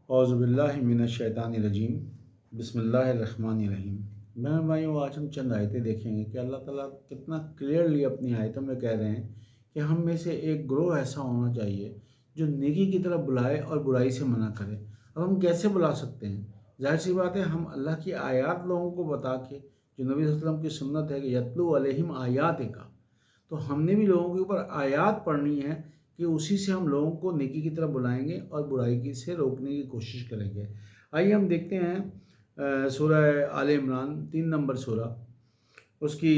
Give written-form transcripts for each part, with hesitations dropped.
اعوذ باللہ من الشیطان الرجیم، بسم اللہ الرحمن الرحیم۔ بہن بھائیوں، آج ہم چند آیتیں دیکھیں گے کہ اللہ تعالیٰ کتنا کلیئرلی اپنی آیتوں میں کہہ رہے ہیں کہ ہم میں سے ایک گروہ ایسا ہونا چاہیے جو نیکی کی طرف بلائے اور برائی سے منع کرے۔ اب ہم کیسے بلا سکتے ہیں؟ ظاہر سی بات ہے، ہم اللہ کی آیات لوگوں کو بتا کے، جو نبی صلی اللہ علیہ وسلم کی سنت ہے کہ یتلو علیہم آیات کا، تو ہم نے بھی لوگوں کے اوپر آیات پڑھنی ہے کہ اسی سے ہم لوگوں کو نیکی کی طرف بلائیں گے اور برائی کی سے روکنے کی کوشش کریں گے۔ آئیے ہم دیکھتے ہیں سورہ آل عمران 3 نمبر سورہ، اس کی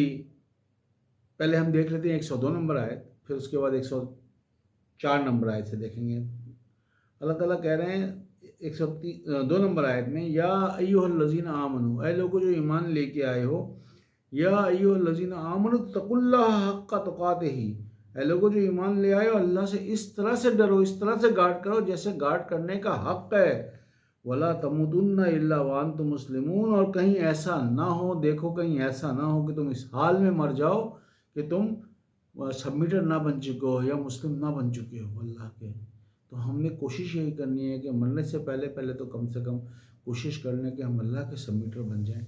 پہلے ہم دیکھ لیتے ہیں 102 نمبر آیت، پھر اس کے بعد 104 نمبر آیت سے دیکھیں گے۔ اللہ تعالیٰ کہہ رہے ہیں 102 نمبر آیت میں، یا ایھا الذین آمنو، اے لوگوں جو ایمان لے کے آئے ہو، یا ایھا الذین آمنوا اتقوا اللہ حق تقاتہ، اے لوگوں جو ایمان لے آئے ہو، اللہ سے اس طرح سے ڈرو، اس طرح سے گارڈ کرو جیسے گارڈ کرنے کا حق ہے۔ ولا تموتن الا وانتم مسلمون، اور کہیں ایسا نہ ہو، دیکھو کہیں ایسا نہ ہو کہ تم اس حال میں مر جاؤ کہ تم سبمیٹر نہ بن چکے ہو یا مسلم نہ بن چکے ہو اللہ کے۔ تو ہم نے کوشش یہی کرنی ہے کہ مرنے سے پہلے تو کم سے کم کوشش کرنے کہ ہم اللہ کے سبمیٹر بن جائیں۔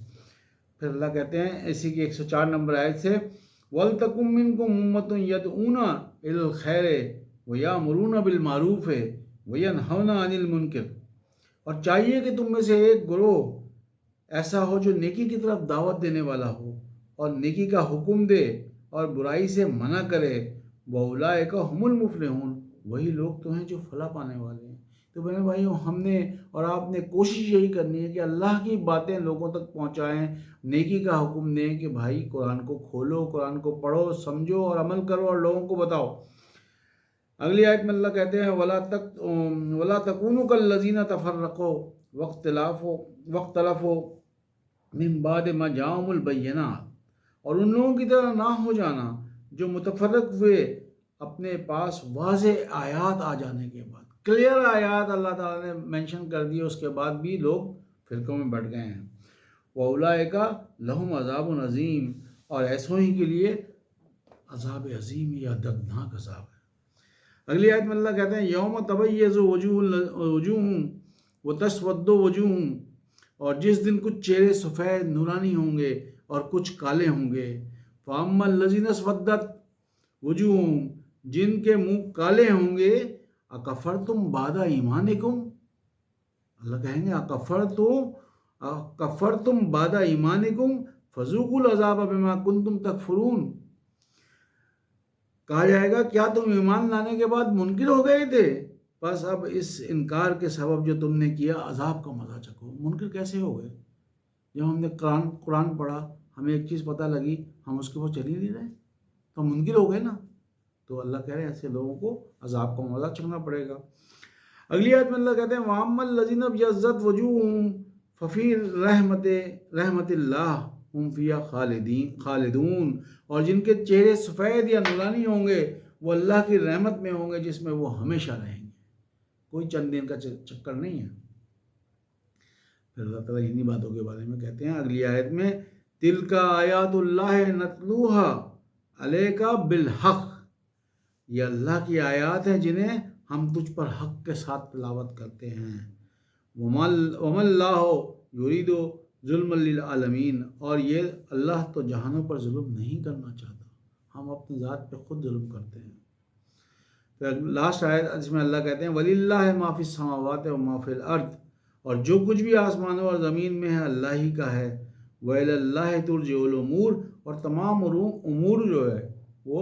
پھر اللہ کہتے ہیں اسی کی 104 نمبر آیت سے، وَلْتَكُن مِّنكُمْ أُمَّةٌ يَدْعُونَ إِلَى الْخَيْرِ وَيَأْمُرُونَ بِالْمَعْرُوفِ وَيَنْهَوْنَ عَنِ الْمُنكَرِ، اور چاہیے کہ تم میں سے ایک گروہ ایسا ہو جو نیکی کی طرف دعوت دینے والا ہو اور نیکی کا حکم دے اور برائی سے منع کرے۔ وَأُولَٰئِكَ هُمُ الْمُفْلِحُونَ، وہی لوگ تو ہیں جو فلاح پانے والے ہیں۔ تو بہن بھائیوں، ہم نے اور آپ نے کوشش یہی کرنی ہے کہ اللہ کی باتیں لوگوں تک پہنچائیں، نیکی کا حکم دیں کہ بھائی قرآن کو کھولو، قرآن کو پڑھو، سمجھو اور عمل کرو اور لوگوں کو بتاؤ۔ اگلی آیت میں اللہ کہتے ہیں، وَلَا تَكُونُوا كَالَّذِينَ تَفَرَّقُوا وَاخْتَلَفُوا مِن بَعْدِ مَا جَاءَهُمُ الْبَيِّنَاتُ، اور ان لوگوں کی طرح نہ ہو جانا جو متفرق ہوئے اپنے پاس واضح آیات آ جانے کے بعد۔ کلیئر آیات اللہ تعالیٰ نے مینشن کر دی، اس کے بعد بھی لوگ فرقوں میں بٹ گئے ہیں۔ وَأُولَٰئِكَ لَهُمْ عَذَابٌ عَظِيمٌ، اور ایسوں ہی کے لیے عذاب عظیم یا دردناک عذاب ہے۔ اگلی آیت میں اللہ کہتے ہیں، یوم تبیض وجوہ وتسود وجوہ، اور جس دن کچھ چہرے سفید نورانی ہوں گے اور کچھ کالے ہوں گے۔ فَأَمَّا الَّذِينَ اسْوَدَّتْ وُجُوهُهُمْ، جن کے منہ کالے ہوں گے، اکفرتم بعد ایمانکم، اللہ کہیں گے اکفرتم بعد ایمانکم فذوقوا العذاب بما کنتم تکفرون، کہا جائے گا کیا تم ایمان لانے کے بعد منکر ہو گئے تھے؟ بس اب اس انکار کے سبب جو تم نے کیا عذاب کا مزہ چکھو۔ منکر کیسے ہو گئے؟ جب ہم نے قرآن پڑھا، ہمیں ایک چیز پتہ لگی، ہم اس کے اوپر چل ہی نہیں رہے، تو ہم منکر ہو گئے نا۔ تو اللہ کہہ رہے ہیں ایسے لوگوں کو عذاب کا مزہ چکھنا پڑے گا۔ اگلی آیت میں اللہ کہتے ہیں، وَأَمَّا الَّذِينَ ابْيَضَّتْ وُجُوهُهُمْ فَفِي رَحْمَةِ اللَّهِ ہم فیہا خالدون، اور جن کے چہرے سفید یا نورانی ہوں گے وہ اللہ کی رحمت میں ہوں گے جس میں وہ ہمیشہ رہیں گے، کوئی چند دن کا چکر نہیں ہے۔ پھر اللہ تعالیٰ انہی باتوں کے بارے میں کہتے ہیں اگلی آیت میں، تِلْکَ آیاتُ اللَّهِ نَتْلُوهَا عَلَيْکَ بِالْحَقِّ، یہ اللہ کی آیات ہیں جنہیں ہم تجھ پر حق کے ساتھ تلاوت کرتے ہیں۔ وَمَا اللَّهُ يُرِيدُ ظُلْمًا لِلْعَالَمِينَ، اور یہ اللہ تو جہانوں پر ظلم نہیں کرنا چاہتا، ہم اپنی ذات پہ خود ظلم کرتے ہیں۔ پھر لاسٹ آیت جس میں اللہ کہتے ہیں، وَلِلَّهِ مَا فِي السَّمَاوَاتِ وَمَا فِي الْأَرْضِ، اور جو کچھ بھی آسمانوں اور زمین میں ہے اللہ ہی کا ہے۔ وَإِلَى اللَّهِ تُرْجَعُ الْأُمُورُ، اور تمام امور جو ہے وہ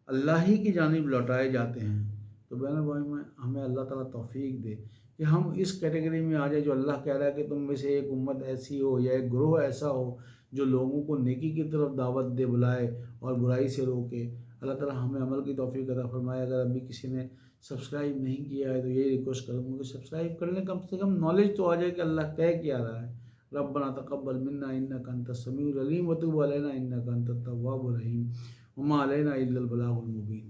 اللہ ہی کی جانب لوٹائے جاتے ہیں۔ تو بہنوں بھائیوں، ہمیں اللہ تعالیٰ توفیق دے کہ ہم اس کیٹیگری میں آ جائے جو اللہ کہہ رہا ہے کہ تم میں سے ایک امت ایسی ہو یا ایک گروہ ایسا ہو جو لوگوں کو نیکی کی طرف دعوت دے، بلائے اور برائی سے روکے۔ اللہ تعالیٰ ہمیں عمل کی توفیق عطا فرمائے۔ اگر ابھی کسی نے سبسکرائب نہیں کیا ہے تو یہی ریکویسٹ کروں گا کہ سبسکرائب کر لیں، کم سے کم نالج تو آ جائے کہ اللہ کہہ کیا رہا ہے۔ ربنا تقبل منا انک انت السمیع العلیم وتب علینا انک انت التواب الرحیم وما علینا الا البلاغ المبین۔